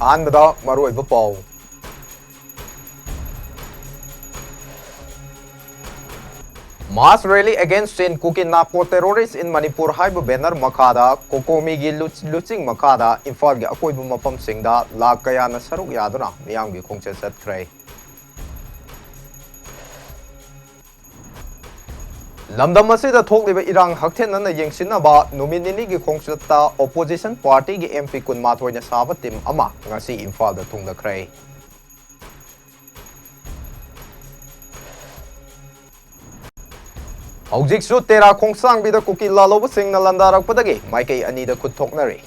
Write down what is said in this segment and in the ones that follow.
ꯑꯍꯥꯟꯕꯗ ꯃꯔꯨꯑꯣꯏꯕ ꯄꯥꯎ Mass rally against Chin Cookie Napo terrorists in Manipur haibu banner makada Kokomigi Luching makada Imphal gi akoibu mafam singda la kayana saruk yaduna miyam gi khongchet chatkrai Lamdam asida thokliba irang hakthenana yengsinaba nominini gi khongchetta opposition party gi MP kun mathoina saba team ama ngasi Imphal da thungdakrai Hojiksu tera khongsang bida kuki laloba singna landarakpadagi maikei anida kuthoknari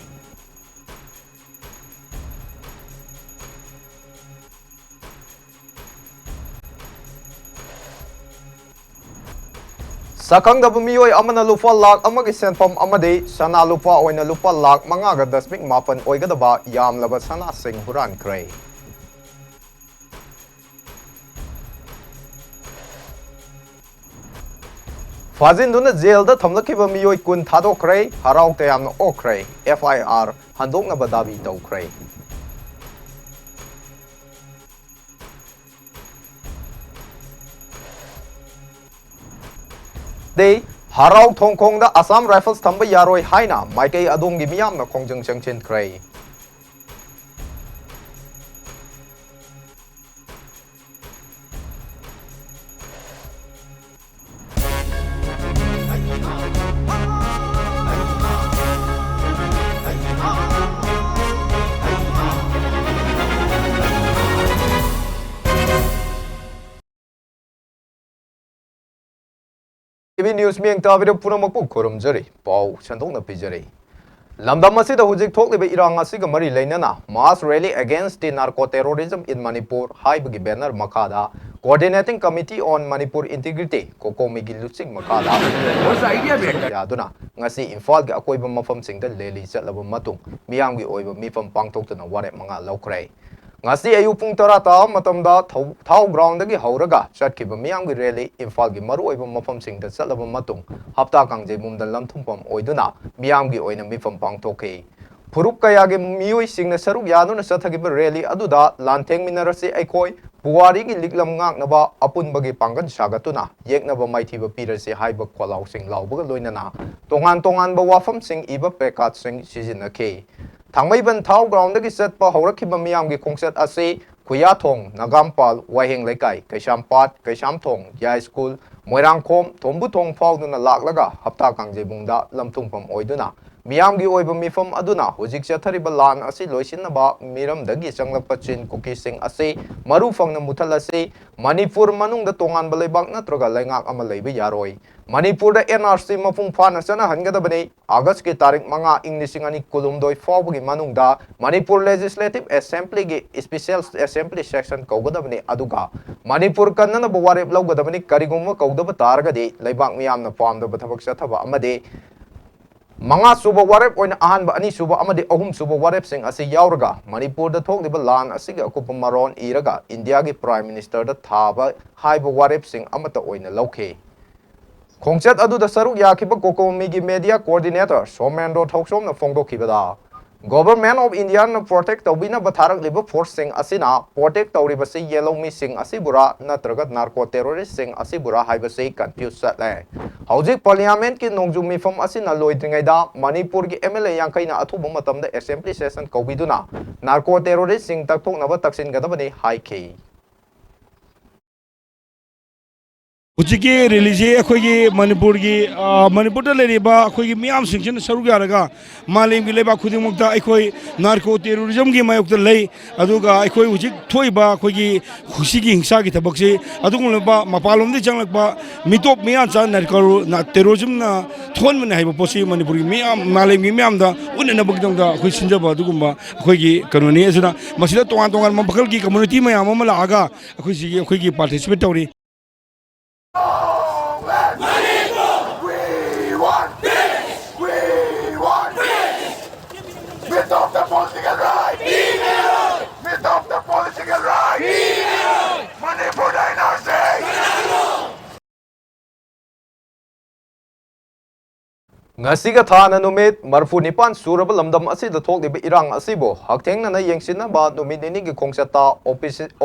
Sakangdaba miyoi amana lupa lak amagi senfam amade sana lupa oina lupa lak mangaga dasmik mapan oigadaba yamlaba sana sing huran kray Fazinduna jail da thamlakiba miyoi kun thadokrai harau tayamna okrai FIR handokna badabi tawkrai Day harau thongkong da Assam Rifles thamba yaroi haina maikei adongi miyamna khongjang changchin krai TV News miyang tabida punamakpu khurumjari pau chandokna pijari Lamdam asida hujik thokliba irang asiga mari leinana mass rally against the narco terrorism in Manipur haibagi banner makada coordinating committee on Manipur integrity Kokomigi Luching makada yaduna ngasi Imphal gi akoiba mafam singda leli chatlaba matung miyam gi oiba mifam pangthoktuna warep manga laukrai ngasi ayu pung tara ta matamda thau ground dagi hauraga chatkiba miyam gi rally Imphal gi maru oiba mafam singda chatlaba matung hapta kangje mumda lamthungpam oiduna miyam gi oina mifam pangthokhe Purup kaya gi miyoi singna saruk yaduna chathagiba rally aduda lantheng minarasi aikoi Puwari gi liklam ngaknaba apunbagi panggan sagatuna yeknaba maithiba pirasi haiba kholau sing laubaga loinana tongan ba wafam sing iba pekat sing sizinakhe Thangmaiban thau ground dagi chatpa haurakhiba miyam gi khongchat ase Khuyathong Nagampal Waheng Laikai Kaisampat Kaisamthong Yai School Moirangkhom Thombuthong fauduna laklaga hapta kangjebungda lamthungpam oiduna miyam gi oiba mifam aduna hujik chathariba lan asi loisinaba miram dagi changlakpa Chin Cookie sing ase maru fangna muthalase Manipur manungda tongan balaibak natraga laingak ama leiba yaroi Manipur da NRC mapung phana chana hangadabane August ki tarik manga English ani kulumdoi fawbagi manungda Manipur Legislative Assembly gi Special Assembly section kaugadabane aduga Manipur kannana bawarep laugadabane karigumma kaudaba targadi laibak miyamna pamdaba thabak chathaba amade Manga suba warep oina ahanba ani suba amadi ahum suba warep sing asi yauraga Manipur da thokliba lan asiga akupa maron iraga India gi Prime Minister da thaba haiba warep sing amata oina laukhe Khongchat adu da saruk yakiba Kokomigi Media Coordinator Somendo Thoksomna phongdokhibada Government of India na protect tawbina batharak liba force sing asina protect tawribasi yellow me sing asibura natraga narco terrorist sing asibura haibasi confuse chatle Hojik parliament ki nongju mifam asina loidringaida Manipur ki MLA yankaina athuba matamda assembly session kawbiduna narco terrorist sing takthoknaba taksin gadabani haikhe Ujiki release akogi Manipur leriba akogi miyam singchen sarugaraga malim gi leba khudimukta akoi narco terrorism gi mayokta lei aduga akoi ujik thoiba akogi khushi gi hingsa gi thabakse adugulba mapalom di changlakba mitop miyan cha narco terrorism na thon mane haiba posi Manipur gi miyam malim gi miyam da unna bagdongda akoi sinjaba adugumba akogi kanoni asuna masida tongan mabakal gi community mayam amala aga akoi sigi akogi participate tawri Stop the political right! Stop the political right! ngasiga thana numit marfunipan suraba lamdam asida thokliba irang asibo hakthengna yengsina ba numinini gi khongchata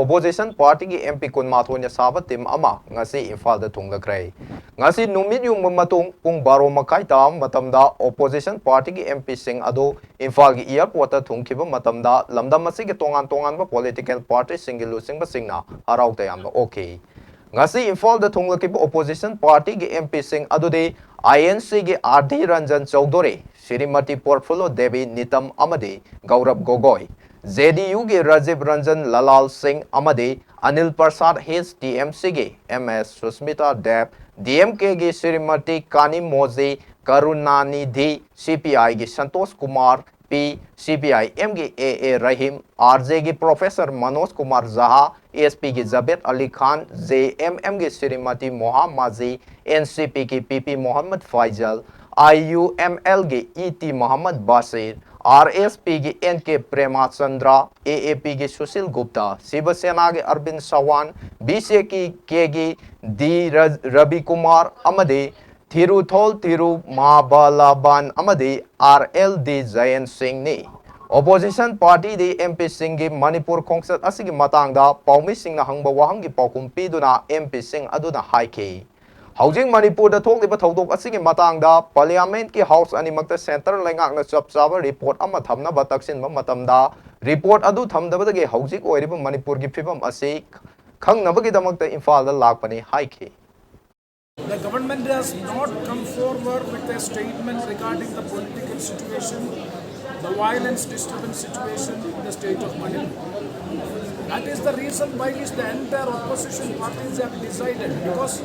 opposition party gi MP kunmathonya saba tim ama ngasi imphal da thunglakrai ngasi numit yung matung pung baro makai tam matamda opposition party gi MP sing ado imphal gi airport ta thungkhiba matamda lamdam asigi tongan ba political party singilu singba singna harau ta yamna okay ngasi imphal da thunglakiba opposition party gi MP sing adode INC gi Ardhi Ranjan Chaudhary, Srimati Portfolio Devi Nitam Amadi, Gaurav Gogoi, JDU gi Rajiv Ranjan Lalal Singh Amadi, Anil Prasad His TMC gi MS Susmita Dev, DMK gi Srimati Kani Mozi, Karunanidhi, CPI gi Santosh Kumar, P, CPI M gi AA Rahim, RJ gi Professor Manoj Kumar Zaha, ASP gi Zabed Ali Khan, JMM gi Srimati Mohammazi, NCP की PP Mohammad Faizal, IUML की ET Mohammad बासिर, RSP की NK प्रेमाचंद्रा, AAP की सुशील गुप्ता, शिवसेना के Arvind Chauhan, BC की KG D Ravi Kumar अमदे, थिरुथोल Thiru महाबलाबान अमदे, RLD Jayant Singh ने Opposition Party di MP Singh gi Manipur Khongset asigi matangda Paumi Singh na hangba wahang gi paukum piduna MP Singh aduna haike Housing Manipur da thokliba thodok asigi matangda Parliament ki House animakta Center lengak na chap chaba report ama thamna ba taksin ma matamda report adu thamdaba gi housing oiriba Manipur gi phibam asi khangnaba gi damakta Imphal da lakpani haike The government has not come forward with a statement regarding the political situation, the violence disturbance situation in the state of Manipur. That is the reason why which the entire opposition parties have decided, because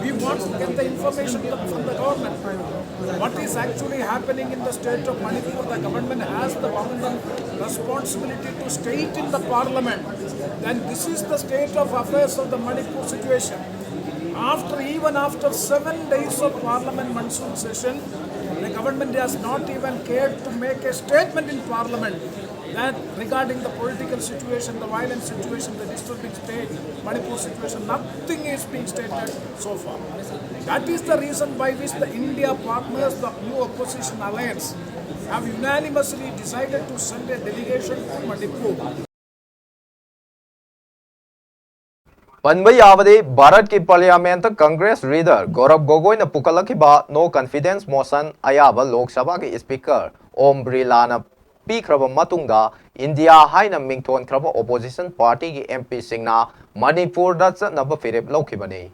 we want to get the information from the government. What is actually happening in the state of Manipur? The government has the bounden responsibility to state in the parliament. Then this is the state of affairs of the Manipur situation. Even after 7 days of parliament monsoon session, the government has not even cared to make a statement in parliament that regarding the political situation, the violent situation, the disturbing state, Manipur situation, nothing is being stated so far. That is the reason by which the India partners, the new opposition alliance, have unanimously decided to send a delegation to Manipur. Panbayavadi Bharat ki Parliament Congress Leader Gaurav Gogoi na pukalakiba no confidence motion ayaba Lok Sabha ki Speaker Om Birla na pikraba matungda India haina mingthon kraba opposition party ki MP Singh na Manipur da chatnaba firep lokhibani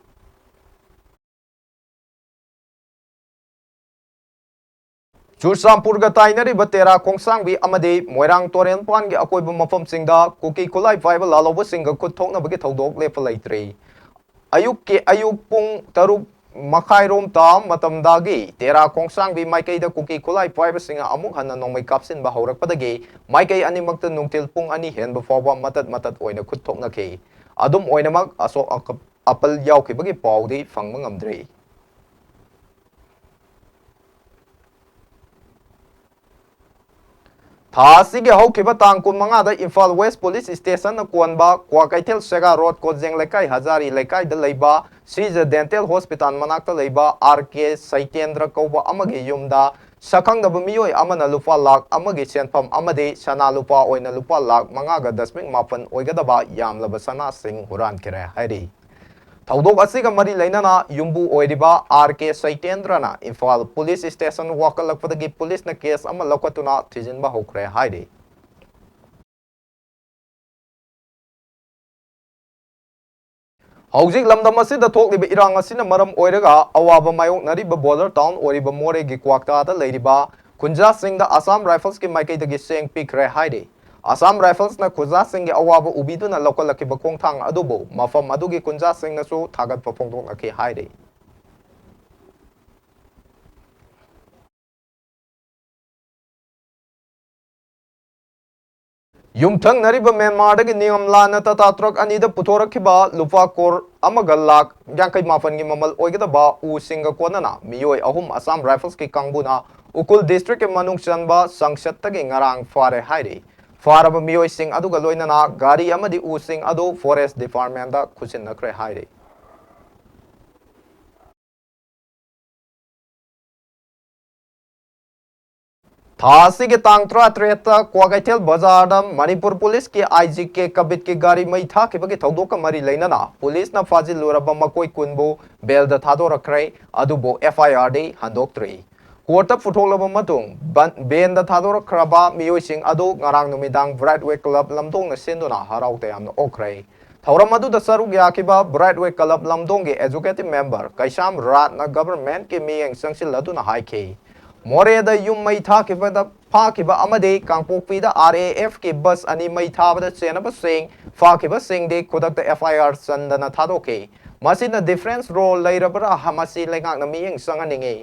Chursampur ga tainari batera kongsangbi amade moirang toren pan gi akoiba mafam singda kuki kulai fiber laloba singa kuthokna bagi thodok lepa leitre ayuk pung taruk makhairom ta matamdagi tera kongsangbi maikai da kuki kulai fiber singa amuk hanna nongmai kapsin ba horak padagi maikai animakta nungtil pung ani henba fawba matat oina kuthokna ke adum oinamak asok apal yaukibagi pawdi fangma ngamdre Thasigi haukiba tang kun manga da Imphal West Police Station na kuanba Kwakaitel Sega Road Kojeng Lekai Hazari Lekai da leiba Sija Dental Hospital manakta leiba RK Saitendra Kauba amagi yumda sakang da bumiyoi amana lupa lak amagi senpam amade sana lupa oina lupa lak manga ga dasming mapan oigadaba yamlaba sana sing huran kire hairi Thodok asiga mari lainana yumbu oiriba RK Saitendrana Imphal Police Station wakalakpadagi police na case ama lokatuna thijinba hokre haide Housing lamdam asida thokliba irang asina maram oiraga awaba mayok nariba border town oriba more gi kwakta da leiriba Kunja Singh da Assam Rifles ki maikai dagi seng pikre haide Assam Rifles na Kunja Singh gi awaba ubidu na lokalaki bakong thang adubo mafam adugi Kunja Singh na su thagat papongdok na ki haide Yumthang nariba Myanmar dagi niyam lana tata truck anida puthораkiba lupa kor amaga lak yangkai mafan gi mamal oigada u singa konana miyoi ahum Assam Rifles ki kangbuna ukul district ke manung chanba sangshat tagi ngarang fare haire Faraba miyoi sing aduga loinana gari amadi u sing adu forest department da khusin nakre haire थासी के तांग त्रा त्रेता क्वागैथेल बाजार Manipur police के IG के कबित की गाड़ी मई था कि बगे थौदोक मरी लेना पुलिस ना फाजिल लोरब मकोई कुनबो बेल द थादो रखरे अदुबो एफआईआर दे हंदोक्ट्री कोर्ट फुथोलब मतुंग बेन द थादो रखरबा मियोइसिंग अदु ngarang numidang Brightway Club lamdong na sinduna haraute amna okrai thauram adu da saruk yakiba Brightway Club lamdong ge executive member kaisam rat na government ke miyeng sangsil adu na haike मोरे द युम मई था कि बद फा कि ब अमदे कांगपोपी द आरएएफ के बस अनि मई था बद सेनब सिंह फा कि ब सिंह दे खुदक द एफआईआर संदन थादोके मसिन डिफरेंस रोल लैरबरा हमसी लेगाक न मियंग संगनिंगे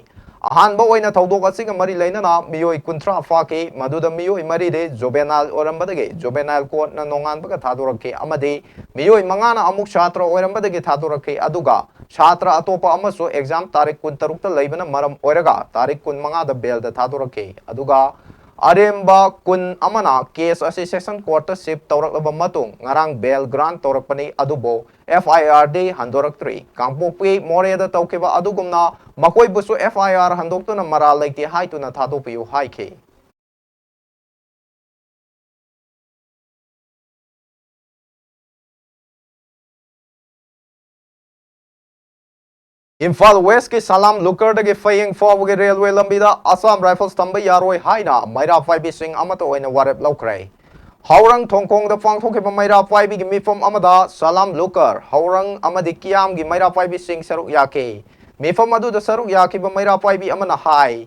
अहानबो ओइना थौदोक असिग मरी लैनना मियोय कुंथ्रा फाके मदुद मियोय मरी दे जोबेनाल ओरंबदगे जोबेनाल कोर्ट न नोंगानबग थादोरके अमदे मियोय मंगाना अमुक छात्र ओरंबदगे थादोरके अदुगा छात्र अतोपा अमसो एग्जाम तारीख कुन तरुक लैबना मरम ओरगा तारीख कुन मंगा द बेल द थादोरके अदुगा अरेम्बा कुन अमना केस असे सेशन कोर्ट शिप तौरकलब मतुंग ngarang बेल ग्रांट तौरकपनी अदुबो एफआईआर दे हंदोरक्ट्री कांगपोपी मोरे द तौकेबा अदुगुमना मकोई बुसु एफआईआर हंदोक्तुना मरा लैते हाइतुना थादोपियु हाइखे इम्फाल वेस्ट के सलाम लुकर दगे फयिंग फावगे रेलवे लंबीदा असम राइफल्स तंबा यारोय हाइना मैरा फाइबी सिंह अमत ओइना वारेप लौख्रै हौरंग थोंगकोंग द पांगथोकेबा मैरा फाइबी गी मिफम अमदा सलाम लुकर हौरंग अमदि कियाम गी मैरा फाइबी सिंह सरुक याके मिफम अदु द सरुक याकिबा मैरा फाइबी अमना हाई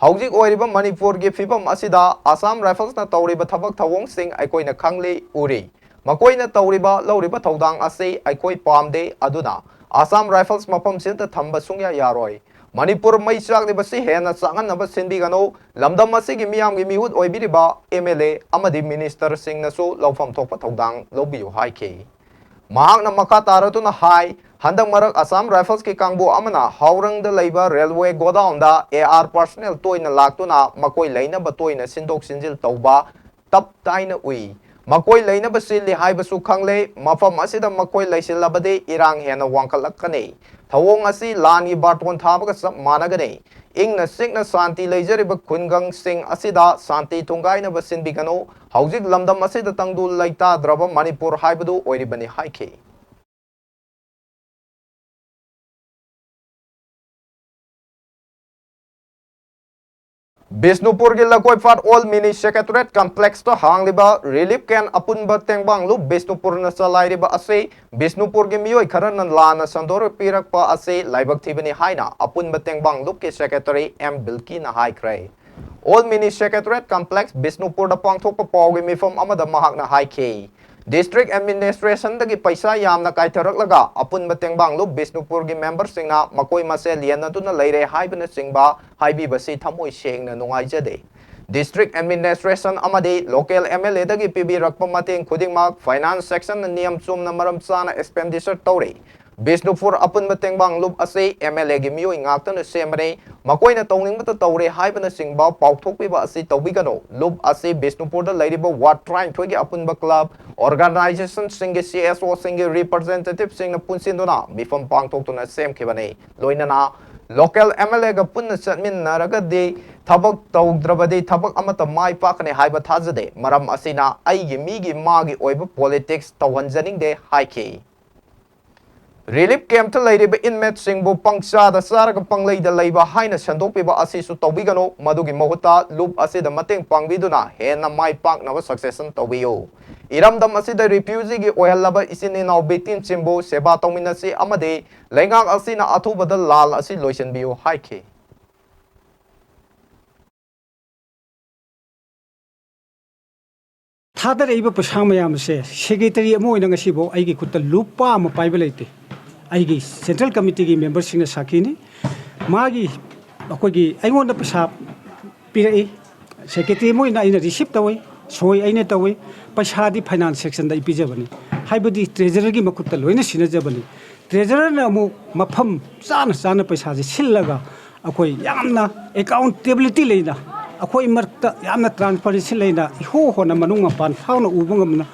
हौजिक ओइरिबा मणिपुर गी फिबम असिदा असम राइफल्स ना तौरिबा थबक थवोंग सिंह अइकोइना खंगले उरी मकोइना तौरिबा लौरिबा थौदांग असे अइकोइ पामदे अदुना असम राइफल्स मफम सिंह थंबा सुंगया यारोय मणिपुर मई चाकलिबसी हेना चांगनबा सिंबिगनो लमदम असिगी मियामगी मिहुद ओइबिरिबा एमएलए अमदि मिनिस्टर सिंह नसु लौफम थोपा थौदांग लौबियु हाइखे महांगना मखा तारतुना हाई हंदक मरक असम राइफल्स की कांगबो अमना हौरंग द लैबा रेलवे गोडाउन दा एआर पर्सनल तोइना लाक्तुना मकोइ लैनबा तोइना सिंदोक सिंजिल तौबा तप ताइना उई मकोई लैनबा सिल्ली हाइबसु खंगले मफम असिदा मकोई लैसिलबदे इरांग हेना वांकलक्कने थवोंग असि लानगी बाटोन थाबगा सब मानगने इंगना सिंगना शांति लैजरिबा खुनगंग सिंह असिदा शांति थुंगाइनबा सिनबिगनो हौजिक लमदम असिदा तंगदु लैता द्रब मणिपुर हाइबदु ओइरिबने हाइखे बिष्णुपुर के लकोइफाट ऑल मिनी सेक्रेटरीट कॉम्प्लेक्स तो हांगलिबा रिलीफ कैन अपुनबा तेंगबांगलु बिष्णुपुर न चलाइरिबा असे बिष्णुपुर के मियोय खरन लाना संदोर पिरकपा असे लाइबक थिबनी हाइना अपुनबा तेंगबांगलु के सेक्रेटरी एम बिल्की ना हाइख्रे all mini secretariat complex Bishnupur द पांगथोकपा पावगे मिफम अमदा महाकना हाइखे डिस्ट्रिक्ट एडमिनिस्ट्रेशन दगी पैसा यामना काइथरकलगा अपुनबा तेंगबांगलु बिष्णुपुर की मेंबर सिंगना मकोई मसे लियनतुना लैरे हाइबना सिंगबा हाइबीबसी थमोय सेंगना नुंगाइजदे डिस्ट्रिक्ट एडमिनिस्ट्रेशन अमदे लोकल एमएलए दगी पीबी रखपा मतेंग खुदिंगमाक फाइनेंस सेक्शन नियम चुमना मरम चाना एक्सपेंडिचर तौरे बिष्णुपुर अपुनबा तेंगबांगलु असे एमएलए गी मियोय ngaktana semre makoina tawningbata tawre haibana singba pauthokpiba asi tawbigano lub ase Bishnupur दा लैरिबा वार्ड ट्राइन थोगे अपुनबा क्लब ऑर्गेनाइजेशन सिंगे सीएसओ सिंगे रिप्रेजेंटेटिव सिंगना पुनसिनदुना मिफम पांगथोक्तुना सेमखिबने लोइनना लोकल एमएलए गा पुन्ना चटमिन्नरगदि थबक तौद्रबदि थबक अमता माइ पाकने हाइबा थाजदे मरम असिना आइगी मीगी मागी ओइबा पॉलिटिक्स तवहनजनिंगदे हाइखे रिलीफ कैंप लैरिबा इनमेट सिंगबु पंगचादा चारगा पंगलैदा लैबा हाइना संदोकपिबा असिसु तौबिगनो मदुगी महुता लूप असिदा मतेंग पांगबिदुना हेना माइ पाकनबा सक्सेसन तौबियो इरमदम असिदा रिफ्यूजी गी ओहलबा इसिनिनाव बेटिन चिंबु सेवा तौमिनसि अमदे लैंगाक असिना अथुबदा लाल असि लोइसनबियो हाइखे थादरइबा पछा मयाम से सेक्रेटरी अमो ओइना ngasibo aigi khutta lupa ama paiba leite aigi central committee की मेंबर सिंह साखीनी मागी अखोगी आइगोंदा पैसा पिरई सेक्रेटरी मोइना आइना रिसीव तवई सोई आइना तवई पैसादी फाइनेंस सेक्शन दा पिजबनी हाइबदी ट्रेजरर की मकुत्ता लोइना सिनजबनी ट्रेजरर न अमु मफम चाना चाना पैसा जे सिल्लगा अखोई यामना अकाउंटेबिलिटी लेना अखोई मरता यामना ट्रांसपेरेंसी लेना इहो होना मनुंग मपान फाउना उबंगमना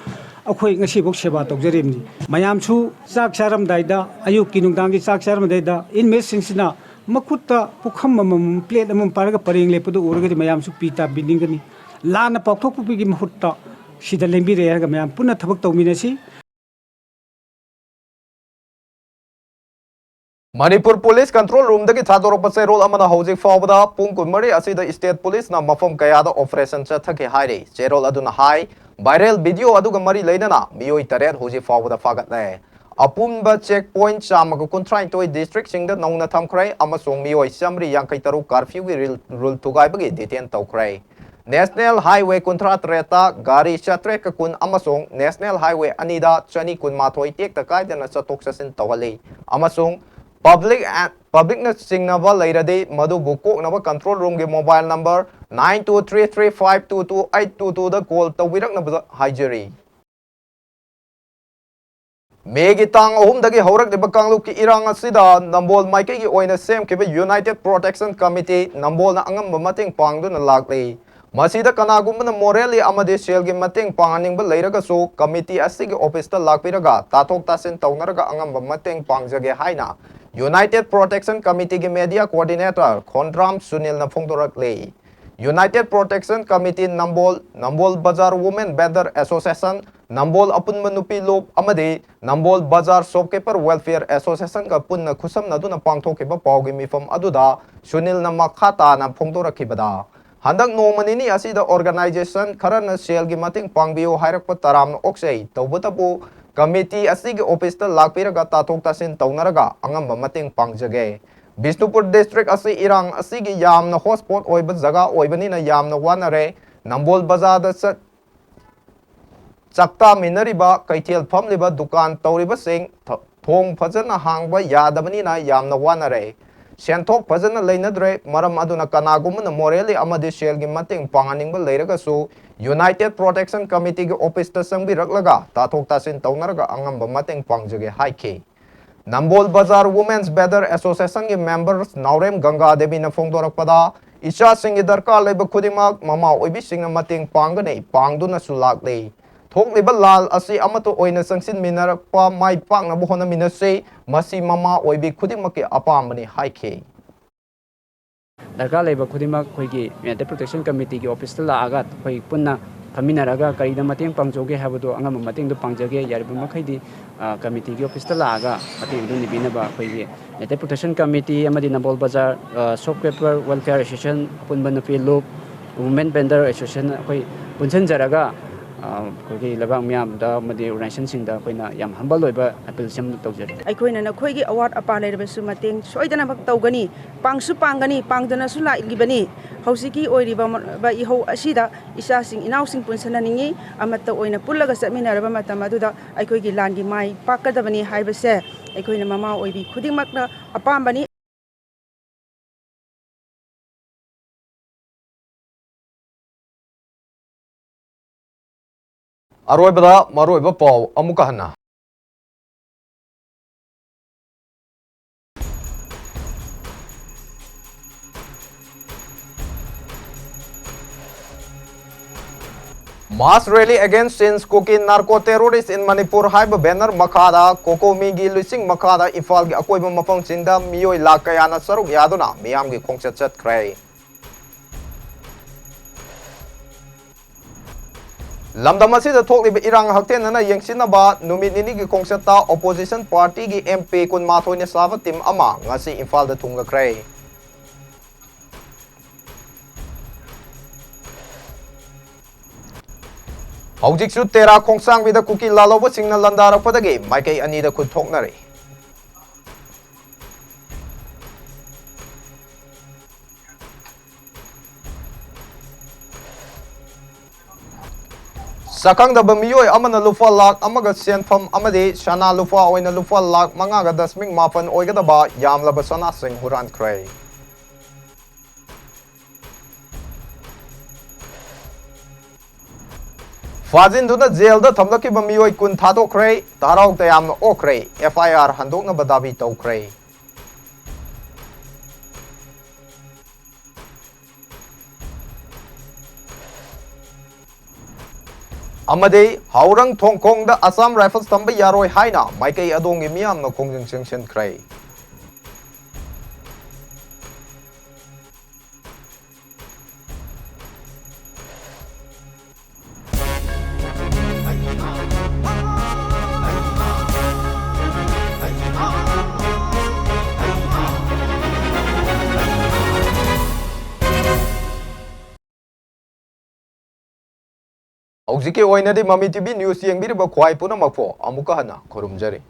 अखोई ngasibo सेवा तौजरिमनी मयामसु चाक चारमदाइदा अयुकी नुंगदांगी चाक चारमदाइदा इनमेट सिंगसिना ꯃꯈꯨꯠꯇ ꯄꯨꯈꯝ ꯑꯃꯃꯝ ꯄ꯭ꯂꯦꯠ ꯑꯃꯃꯝ ꯄꯥꯏꯔꯒ ꯄꯔꯦꯡ ꯂꯦꯞꯄꯗꯨ ꯎꯔꯒꯗꯤ ꯃꯌꯥꯝꯁꯨ ꯄꯤ ꯇꯥꯕꯤꯅꯤꯡꯒꯅꯤ ꯂꯥꯟꯅ ꯄꯥꯎꯊꯣꯛꯄꯒꯤ ꯃꯍꯨꯠꯇ ꯁꯤꯗ ꯂꯦꯡꯕꯤꯔꯛꯑꯦ ꯍꯥꯏꯔꯒ ꯃꯌꯥꯝ ꯄꯨꯟꯅ ꯊꯕꯛ ꯇꯧꯃꯤꯟꯅꯁꯤ Manipur Police Control Room dagi thadorok role amana hojik fawbada pung kunmari asida State Police na mafam kayada operation chathaki hairi cherol aduna hai viral video aduga mari leinana miyoi taret hojik fawbada fagat le apunba checkpoint chamaga kuntrai toy district singda nongna thamkrai amasong miyoi samri yankai taru curfew gi rule tugai bagi detain tawkrai National Highway Kuntra Treta Gari Chatre Kakun Amasong National Highway Anida Chani Kun Mathoi Tek Takai Dana Satok Sasin Tawali Amasong Public na signava lairade madu bukok na control room ge mobile number 9233522822 da call tawirak na haijeri Megi tang ahum dagi haurak de bakanglu ki irang asida nambol maike gi oina sem ke United Protection Committee nambol na angam mating pangdu na lakli Masida kanagum na morally amade shell gi mating panganing ba lairaga so committee asigi office ta lakpiraga tatok tasin tawnaraga angam mating pangjage haina United Protection Committee ki media coordinator Khondram Sunil na phongdorak le United Protection Committee Nambol Bazar Women Vendor Association Nambol Apun Manupi Lop amade Nambol Bazar Shopkeeper Welfare Association ka punna khusam na duna pangthoke ba pawgi mifam aduda Sunil na makhata na phongdorak kibada Handak nomanini asida organization karana shell gi mating pangbiyo hairak pa taram oksay tawbutabu committee asigi office ta lakpiraga tatok tasin tawnaraga angam mating pangjage Bishnupur district asi irang asigi yamna hotspot oiba jaga oibani na yamna wanare Nambol Bazar da chakta minariba kaithel phamliba dukan tawriba sing thong phajana hangba yadabani na yamna wanare Senthok Pazana Lainadre, Maram Aduna Kanagumana Morelli Amadi Shell Gimating Panganing Lairaga so United Protection Committee office ta Sangbi Raklaga, Tatok Tasin Taunaraga Angamba Mating Pangjage Haike. Nambol Bazar Women's Better Association members Naurem Ganga Devi na Fongdorakpada, Isha Singh Darka Leba Kudimak, Mama Obi Singh Mating Pangane, Pangduna Sulakle. Thok liba lal asi amato oina sangsin minarakpa mai pak na buhona minase masi mama oibi khudimaki apambani haike Darka leba khudimak khoigi United Protection Committee ki office la agat khoi punna phaminaraga karida mating pangjoge habado angam mating do pangjage yariba makhaidi committee ki office la aga mating do nibina ba khoigi United Protection Committee amadi Nambol Bazar Shopkeeper Welfare Association punban fi loop Women Vendor Association khoi punchen jaraga kogi labang miam da madi organization sing da koina yam humble loiba appeal sem tawjari aikoina na khoigi award apa leirbe su mateng soidana bak tawgani pangsu pangani pangdana su la igibani hausiki oiriba ba iho asida isa sing inaw sing punsana ningi amata oina pullaga satminaraba matama duda aikoigi landi mai pakadabani haibase aikoina mama oibi khudingmakna apambani Aroibada maroiba paw amuka hana Mass rally against since cooking narco terrorists in Manipur haiba banner makada kokomi gi luising makada ifal gi akoiba mafang chinda miyoi lakayana saruk yaduna miyam gi khongchat chat krai Lamdam asida thokliba irang hakten na yengsinaba numit nini gi khongchata opposition party gi MP kun mathoi ne sava team ama ngasi Imphal da thunga krai Haujik su tera khongsang bida kuki laloba singna landara padagi maikai ani da khud thoknare Sakang da bamiyoi amana lufa lak amaga senfam amade shana lufa oina lufa lak mangaga dasming mapan oigada ba yamlaba sana sing huran krai Fazin duna jail da thamlaki bamiyoi kun thado krai tarau tayam no okrai FIR handok na badabi tau krai Amade haurang thongkong da Assam Rifles tamba yaroi haina maikai adongi miyam no kongjung sengshen krai ꯍꯧꯖꯤꯛꯀꯤ ꯑꯣꯏꯅꯗꯤ ꯃꯃꯤ TV news ꯌꯦꯡꯕꯤꯔꯤꯕ ꯈ꯭ꯋꯥꯏ ꯄꯨꯝꯅꯃꯛꯄꯨ ꯑꯃꯨꯛꯀ ꯍꯟꯅ ꯈꯨꯔꯨꯝꯖꯔꯤ